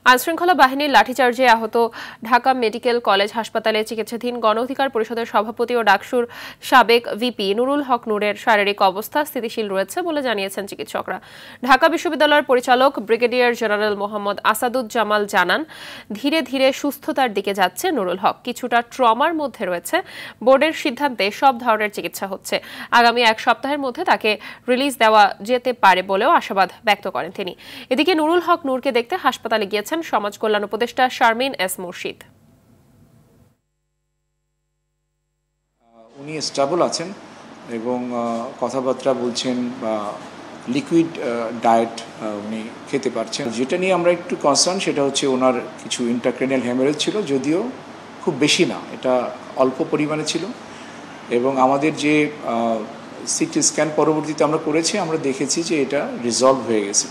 আইনশৃঙ্খলা বাহিনীর লাঠিচার্জে আহত ঢাকা মেডিকেল কলেজ হাসপাতালে চিকিৎসাধীন গণ অধিকার পরিষদের সভাপতি ও ডাকসুর সাবেক ভিপি নুরুল হক নূরের শারীরিক অবস্থা স্থিতিশীল রয়েছে বলে জানিয়েছেন চিকিৎসকরা। ঢাকা বিশ্ববিদ্যালয়ের পরিচালক ব্রিগেডিয়ার জেনারেল মোহাম্মদ আসাদুজ্জামাল জানান, ধীরে ধীরে সুস্থতার দিকে যাচ্ছে নুরুল হক। কিছুটা ট্রমার মধ্যে রয়েছে। বোর্ডের সিদ্ধান্তে সব ধরনের চিকিৎসা হচ্ছে। আগামী এক সপ্তাহের মধ্যে তাকে রিলিজ দেওয়া যেতে পারে বলেও আশাবাদ ব্যক্ত করেন তিনি। এদিকে নুরুল হক নূরকে দেখতে হাসপাতালে গিয়েছেন সমাজ কল্যাণ উপদেষ্টা শারমিন এস মুর্শিদ। উনি স্টেবল আছেন এবং কথাবার্তা বলছেন বা লিকুইড ডায়েট উনি খেতে পারছেন। যেটা নিয়ে আমরা একটু কনসার্ন সেটা হচ্ছে ওনার কিছু ইন্ট্রাক্রেনিয়াল হ্যামারেজ ছিল, যদিও খুব বেশি না, এটা অল্প পরিমাণে ছিল। এবং আমাদের যে সিটি স্ক্যান পরবর্তীতে আমরা করেছি, আমরা দেখেছি যে এটা রিজলভ হয়ে গেছে।